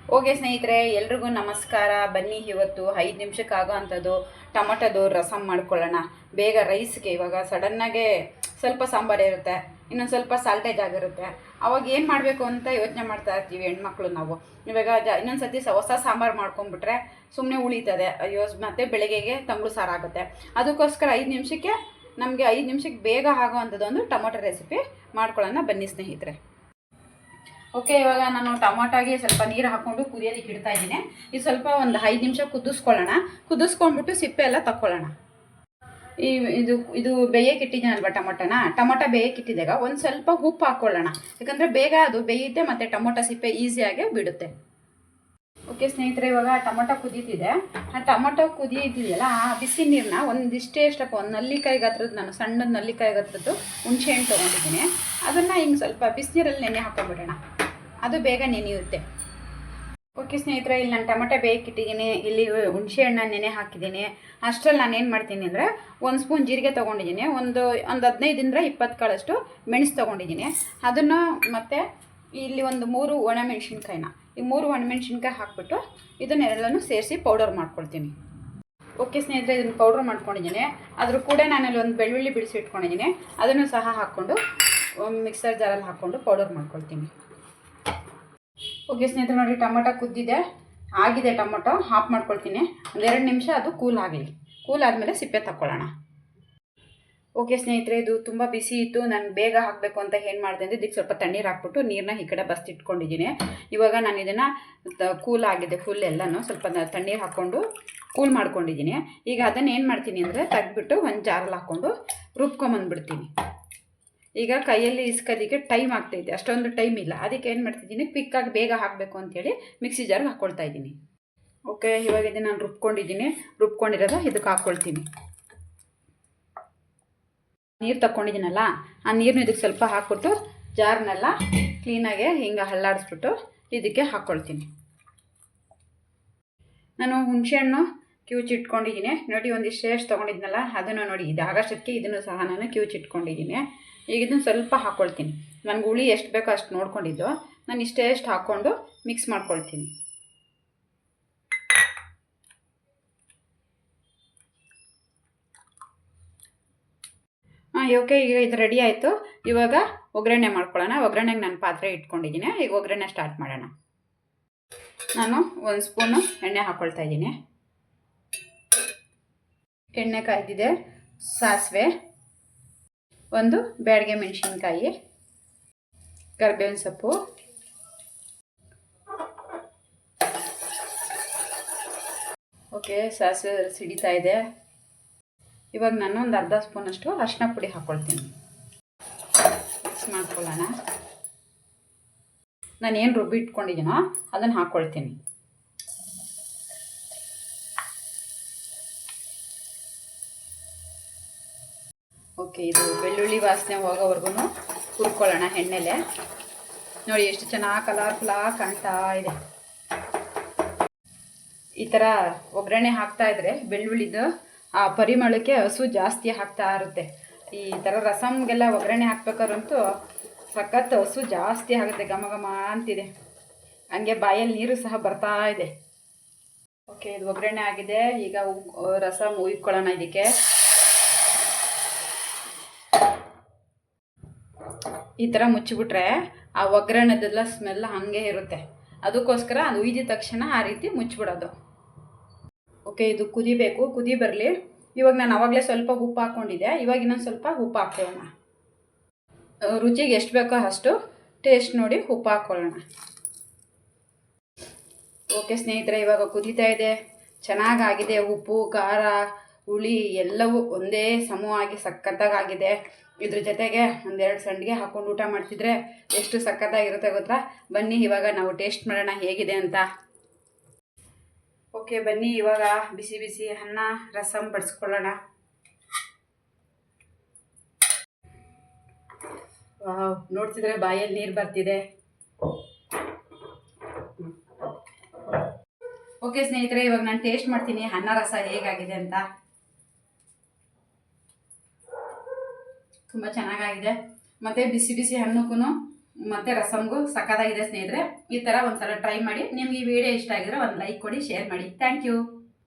Okay ಸ್ನೇಹಿತರೆ, ಎಲ್ರಿಗೂ ನಮಸ್ಕಾರ. ಬನ್ನಿ ಇವತ್ತು 5 ನಿಮಿಷಕ್ಕಾಗೋ ಅಂಥದ್ದು ಟೊಮೊಟೊದು ರಸಮ್ ಮಾಡ್ಕೊಳ್ಳೋಣ. ಬೇಗ ರೈಸ್ಗೆ ಇವಾಗ ಸಡನ್ನಾಗೆ ಸ್ವಲ್ಪ ಸಾಂಬಾರು ಇರುತ್ತೆ, ಇನ್ನೊಂದು ಸ್ವಲ್ಪ ಸಾಲ್ಟೇಜ್ ಆಗಿರುತ್ತೆ. ಅವಾಗ ಏನು ಮಾಡಬೇಕು ಅಂತ ಯೋಚನೆ ಮಾಡ್ತಾ ಇರ್ತೀವಿ ಹೆಣ್ಮಕ್ಳು ನಾವು. ಇವಾಗ ಇನ್ನೊಂದು ಸತಿ ಹೊಸ ಸಾಂಬಾರು ಮಾಡ್ಕೊಂಡ್ಬಿಟ್ರೆ ಸುಮ್ಮನೆ ಉಳಿತದೆ. ಅಯ್ಯೋ ಮತ್ತೆ ಬೆಳಗ್ಗೆಗೆ ತಂಗ್ಳು ಸಾರು ಆಗುತ್ತೆ. ಅದಕ್ಕೋಸ್ಕರ 5 ನಿಮಿಷಕ್ಕೆ ನಮಗೆ 5 ನಿಮಿಷಕ್ಕೆ ಬೇಗ ಆಗೋ ಅಂಥದ್ದು ಒಂದು ಟೊಮೊಟೊ ರೆಸಿಪಿ ಮಾಡ್ಕೊಳ್ಳೋಣ. ಬನ್ನಿ ಸ್ನೇಹಿತರೆ. ಓಕೆ, ಇವಾಗ ನಾನು ಟೊಮೊಟೊಗೆ ಸ್ವಲ್ಪ ನೀರು ಹಾಕ್ಕೊಂಡು ಕುದಿಯೋದಕ್ಕೆ ಇಡ್ತಾ ಇದ್ದೀನಿ. ಇದು ಸ್ವಲ್ಪ ಒಂದು 5 ನಿಮಿಷ ಕುದಿಸ್ಕೊಳ್ಳೋಣ. ಕುದಿಸ್ಕೊಂಡ್ಬಿಟ್ಟು ಸಿಪ್ಪೆ ಎಲ್ಲ ತಕ್ಕೊಳ್ಳೋಣ. ಇದು ಬೇಯಕ್ಕೆ ಇಟ್ಟಿದ್ದೀನಲ್ವ ಟೊಮೊಟೊ ಬೇಯಕ್ಕೆ ಇಟ್ಟಿದ್ದಾಗ ಒಂದು ಸ್ವಲ್ಪ ಉಪ್ಪು ಹಾಕ್ಕೊಳ್ಳೋಣ. ಯಾಕಂದರೆ ಬೇಗ ಅದು ಬೇಯುತ್ತೆ ಮತ್ತು ಟೊಮೊಟೊ ಸಿಪ್ಪೆ ಈಸಿಯಾಗಿ ಬಿಡುತ್ತೆ. ಓಕೆ ಸ್ನೇಹಿತರೆ, ಇವಾಗ ಟೊಮೊಟೊ ಕುದೀತಿದೆ. ಆ ಟೊಮೊಟೊ ಕುದೀತಿದೆಯಲ್ಲ, ಆ ಬಿಸಿ ನೀರನ್ನ ಒಂದಿಷ್ಟೇ ಇಷ್ಟಪ್ಪ, ಒಂದು ನಲ್ಲಿಕಾಯಿಗೆ ಹತ್ರದ್ದು, ನಾನು ಸಣ್ಣದ ನಲ್ಲಿಕಾಯಿಗೆ ಹತ್ರದ್ದು ಹುಣಸೆ ಹಣ್ಣು ತೊಗೊಂಡಿದ್ದೀನಿ. ಅದನ್ನು ಹಿಂಗೆ ಸ್ವಲ್ಪ ಬಿಸಿನೀರಲ್ಲಿ ನೆನೆ ಹಾಕೊಂಡ್ಬಿಡೋಣ, ಅದು ಬೇಗ ನೆನೆಯುತ್ತೆ. ಓಕೆ ಸ್ನೇಹಿತರೆ, ಇಲ್ಲಿ ನಾನು ಟೊಮೊಟೊ ಬೇಯಕ್ಕಿಟ್ಟಿದ್ದೀನಿ. ಇಲ್ಲಿ ಹುಣಸೆ ಹಣ್ಣನ್ನು ನೆನೆ ಹಾಕಿದ್ದೀನಿ. ಅಷ್ಟರಲ್ಲಿ ನಾನು ಏನು ಮಾಡ್ತೀನಿ ಅಂದರೆ, 1 ಸ್ಪೂನ್ ಜೀರಿಗೆ ತೊಗೊಂಡಿದ್ದೀನಿ, ಒಂದು 15 20 ಕಾಳಷ್ಟು ಮೆಣಸು ತೊಗೊಂಡಿದ್ದೀನಿ. ಅದನ್ನು ಮತ್ತು ಇಲ್ಲಿ ಒಂದು 3 ಒಣಮೆಣ್ಸಿನ್ಕಾಯಿನ, ಈ 3 ಒಣಮೆಣ್ಸಿನ್ಕಾಯಿ ಹಾಕ್ಬಿಟ್ಟು ಇದನ್ನೆಲ್ಲನೂ ಸೇರಿಸಿ ಪೌಡರ್ ಮಾಡ್ಕೊಳ್ತೀನಿ. ಓಕೆ ಸ್ನೇಹಿತರೆ, ಇದನ್ನು ಪೌಡ್ರ್ ಮಾಡ್ಕೊಂಡಿದ್ದೀನಿ. ಅದ್ರ ಕೂಡ ನಾನಲ್ಲಿ ಒಂದು ಬೆಳ್ಳುಳ್ಳಿ ಬಿಡಿಸಿ ಇಟ್ಕೊಂಡಿದ್ದೀನಿ. ಅದನ್ನು ಸಹ ಹಾಕ್ಕೊಂಡು ಮಿಕ್ಸರ್ ಜಾರಲ್ಲಿ ಹಾಕ್ಕೊಂಡು ಪೌಡರ್ ಮಾಡ್ಕೊಳ್ತೀನಿ. ಓಕೆ ಸ್ನೇಹಿತರೆ, ನೋಡಿ ಟೊಮೊಟೊ ಕುದ್ದಿದೆ, ಆಗಿದೆ. ಟೊಮೊಟೊ ಆಫ್ ಮಾಡ್ಕೊಳ್ತೀನಿ. ಒಂದು 2 ನಿಮಿಷ ಅದು ಕೂಲ್ ಆಗಲಿ. ಕೂಲ್ ಆದಮೇಲೆ ಸಿಪ್ಪೆ ತಕ್ಕೊಳ್ಳೋಣ. ಓಕೆ ಸ್ನೇಹಿತರೆ, ಇದು ತುಂಬ ಬಿಸಿ ಇತ್ತು. ನಾನು ಬೇಗ ಹಾಕಬೇಕು ಅಂತ ಏನು ಮಾಡಿದೆ ಅಂದರೆ, ಇದಕ್ಕೆ ಸ್ವಲ್ಪ ತಣ್ಣೀರು ಹಾಕ್ಬಿಟ್ಟು ನೀರನ್ನ ಈ ಕಡೆ ಬಸ್ತಿಟ್ಕೊಂಡಿದ್ದೀನಿ. ಇವಾಗ ನಾನು ಇದನ್ನು ಕೂಲ್ ಆಗಿದೆ ಫುಲ್ ಎಲ್ಲನೂ, ಸ್ವಲ್ಪ ತಣ್ಣೀರು ಹಾಕ್ಕೊಂಡು ಕೂಲ್ ಮಾಡ್ಕೊಂಡಿದ್ದೀನಿ. ಈಗ ಅದನ್ನು ಏನು ಮಾಡ್ತೀನಿ ಅಂದರೆ, ತೆಗೆದ್ಬಿಟ್ಟು ಒಂದು ಜಾರಲ್ಲಿ ಹಾಕ್ಕೊಂಡು ರುಬ್ಕೊಂಬಂದ್ಬಿಡ್ತೀನಿ. ಈಗ ಕೈಯಲ್ಲಿ ಇಸ್ಕೋದಕ್ಕೆ ಟೈಮ್ ಆಗ್ತೈತೆ, ಅಷ್ಟೊಂದು ಟೈಮ್ ಇಲ್ಲ. ಅದಕ್ಕೆ ಏನು ಮಾಡ್ತಿದ್ದೀನಿ, ಕ್ವಿಕ್ಕಾಗಿ ಬೇಗ ಹಾಕಬೇಕು ಅಂತೇಳಿ ಮಿಕ್ಸಿ ಜಾರ್ಗೆ ಹಾಕ್ಕೊಳ್ತಾ ಇದ್ದೀನಿ. ಓಕೆ, ಇವಾಗ ಇದನ್ನು ನಾನು ರುಬ್ಕೊಂಡಿರೋದು ಇದಕ್ಕೆ ಹಾಕ್ಕೊಳ್ತೀನಿ. ನೀರು ತಗೊಂಡಿದ್ದೀನಲ್ಲ, ಆ ನೀರನ್ನ ಇದಕ್ಕೆ ಸ್ವಲ್ಪ ಹಾಕ್ಬಿಟ್ಟು ಜಾರ್ನೆಲ್ಲ ಕ್ಲೀನಾಗೆ ಹಿಂಗೆ ಹಳ್ಳಾಡಿಸ್ಬಿಟ್ಟು ಇದಕ್ಕೆ ಹಾಕ್ಕೊಳ್ತೀನಿ. ನಾನು ಹುಣಸೆಹಣ್ಣು ಕಿವುಚಿಟ್ಕೊಂಡಿದ್ದೀನಿ. ನೋಡಿ, ಒಂದಿಷ್ಟು ತೊಗೊಂಡಿದ್ನಲ್ಲ, ಅದನ್ನು ನೋಡಿ, ಇದು ಆಗಷ್ಟಕ್ಕೆ ಇದನ್ನು ಸಹ ನಾನು ಕಿವುಚಿಟ್ಕೊಂಡಿದ್ದೀನಿ. ಈಗ ಇದನ್ನು ಸ್ವಲ್ಪ ಹಾಕ್ಕೊಳ್ತೀನಿ. ನನಗೆ ಹುಳಿ ಎಷ್ಟು ಬೇಕೋ ಅಷ್ಟು ನೋಡ್ಕೊಂಡಿದ್ದು ನಾನು ಇಷ್ಟೇ ಹಾಕ್ಕೊಂಡು ಮಿಕ್ಸ್ ಮಾಡ್ಕೊಳ್ತೀನಿ. ಓಕೆ, ಈಗ ಇದು ರೆಡಿ ಆಯಿತು. ಇವಾಗ ಒಗ್ಗರಣೆ ಮಾಡ್ಕೊಳ್ಳೋಣ. ಒಗ್ಗರಣೆಗೆ ನಾನು ಪಾತ್ರೆ ಇಟ್ಕೊಂಡಿದ್ದೀನಿ. ಈಗ ಒಗ್ಗರಣೆ ಸ್ಟಾರ್ಟ್ ಮಾಡೋಣ. ನಾನು 1 ಸ್ಪೂನು ಎಣ್ಣೆ ಹಾಕ್ಕೊಳ್ತಾ ಇದ್ದೀನಿ. ಎಣ್ಣೆ ಕಾಯ್ದಿದೆ. ಸಾಸಿವೆ, 1 ಬ್ಯಾಡಗೆ ಮೆಣಸಿನ್ಕಾಯಿ, ಕರಿಬೇವಿನ ಸೊಪ್ಪು, ಓಕೆ, ಸಾಸಿವೆ ಸಿಡಿತಾ ಇದೆ. ಇವಾಗ ನಾನು ಒಂದು ಅರ್ಧ ಸ್ಪೂನಷ್ಟು ಅರಿಶಿನ ಪುಡಿ ಹಾಕ್ಕೊಳ್ತೀನಿ. ಮಿಕ್ಸ್ ಮಾಡ್ಕೊಳ್ಳೋಣ. ನಾನು ಏನು ರುಬ್ಬಿ ಇಟ್ಕೊಂಡಿದ್ದೀನೋ ಅದನ್ನು ಹಾಕ್ಕೊಳ್ತೀನಿ. ಓಕೆ, ಇದು ಬೆಳ್ಳುಳ್ಳಿ ವಾಸನೆ ಹೋಗೋವರೆಗೂ ಹುರ್ಕೊಳ್ಳೋಣ ಎಣ್ಣೆಲೆ. ನೋಡಿ ಎಷ್ಟು ಚೆನ್ನಾಗಿ ಕಲರ್ಫುಲ್ಲಾಗಿ ಕಾಣ್ತಾ ಇದೆ. ಈ ಥರ ಒಗ್ಗರಣೆ ಹಾಕ್ತಾಯಿದ್ರೆ ಬೆಳ್ಳುಳ್ಳಿದು ಆ ಪರಿಮಳಕ್ಕೆ ಹಸು ಜಾಸ್ತಿ ಆಗ್ತಾ ಇರುತ್ತೆ. ಈ ಥರ ರಸಮ್ಗೆಲ್ಲ ಒಗ್ಗರಣೆ ಹಾಕ್ಬೇಕಾದ್ರಂತೂ ಸಖತ್ ಹಸು ಜಾಸ್ತಿ ಆಗುತ್ತೆ, ಘಮ ಘಮ ಅಂತಿದೆ. ಹಂಗೆ ಬಾಯಲ್ಲಿ ನೀರು ಸಹ ಬರ್ತಾ ಇದೆ. ಓಕೆ, ಇದು ಒಗ್ಗರಣೆ ಆಗಿದೆ. ಈಗ ರಸಮ್ ಉಯ್ಕೊಳ್ಳೋಣ. ಇದಕ್ಕೆ ಈ ಥರ ಮುಚ್ಚಿಬಿಟ್ರೆ ಆ ಒಗ್ಗರಣೆದೆಲ್ಲ ಸ್ಮೆಲ್ ಹಾಗೆ ಇರುತ್ತೆ. ಅದಕ್ಕೋಸ್ಕರ ಅದು ಉಯ್ದ ತಕ್ಷಣ ಆ ರೀತಿ ಮುಚ್ಚಿಬಿಡೋದು. ಓಕೆ, ಇದು ಕುದಿಬೇಕು, ಕುದಿ ಬರಲಿ. ಇವಾಗ ನಾನು ಆವಾಗಲೇ ಸ್ವಲ್ಪ ಉಪ್ಪು ಹಾಕ್ಕೊಂಡಿದ್ದೆ. ಇವಾಗ ಇನ್ನೊಂದು ಸ್ವಲ್ಪ ಉಪ್ಪು ಹಾಕ್ಕೊಳ್ಳೋಣ. ರುಚಿಗೆ ಎಷ್ಟು ಬೇಕೋ ಅಷ್ಟು ಟೇಸ್ಟ್ ನೋಡಿ ಉಪ್ಪು ಹಾಕ್ಕೊಳ್ಳೋಣ. ಓಕೆ ಸ್ನೇಹಿತರೆ, ಇವಾಗ ಕುದೀತಾ ಇದೆ. ಚೆನ್ನಾಗಾಗಿದೆ. ಉಪ್ಪು, ಖಾರ, ಹುಳಿ ಎಲ್ಲವೂ ಒಂದೇ ಸಮವಾಗಿ ಸಖತ್ತಾಗಿದೆ. ಇದ್ರ ಜೊತೆಗೆ 1-2 ಸಂಡಿಗೆ ಹಾಕ್ಕೊಂಡು ಊಟ ಮಾಡ್ತಿದ್ರೆ ಎಷ್ಟು ಸಖತ್ತಾಗಿರುತ್ತೆ ಗೊತ್ತಾ. ಬನ್ನಿ ಇವಾಗ ನಾವು ಟೇಸ್ಟ್ ಮಾಡೋಣ ಹೇಗಿದೆ ಅಂತ. ಓಕೆ, ಬನ್ನಿ ಇವಾಗ ಬಿಸಿ ಬಿಸಿ ಅನ್ನ ರಸಮ್ ಬಡಿಸ್ಕೊಳ್ಳೋಣ. ವಾವ್, ನೋಡ್ತಿದ್ರೆ ಬಾಯಲ್ಲಿ ನೀರು ಬರ್ತಿದೆ. ಓಕೆ ಸ್ನೇಹಿತರೆ, ಇವಾಗ ನಾನು ಟೇಸ್ಟ್ ಮಾಡ್ತೀನಿ ಅನ್ನ ರಸ ಹೇಗಾಗಿದೆ ಅಂತ. ತುಂಬ ಚೆನ್ನಾಗಾಗಿದೆ. ಮತ್ತು ಬಿಸಿ ಬಿಸಿ ಅನ್ನಕ್ಕೂ ಮತ್ತು ರಸಮ್ಗೂ ಸಕ್ಕತ್ತಾಗಿದೆ ಸ್ನೇಹಿತರೆ. ಈ ಥರ ಒಂದ್ಸಲ ಟ್ರೈ ಮಾಡಿ. ನಿಮ್ಗೆ ಈ ವಿಡಿಯೋ ಇಷ್ಟ ಆಗಿದ್ರೆ ಒಂದು ಲೈಕ್ ಕೊಡಿ, ಶೇರ್ ಮಾಡಿ. Thank you.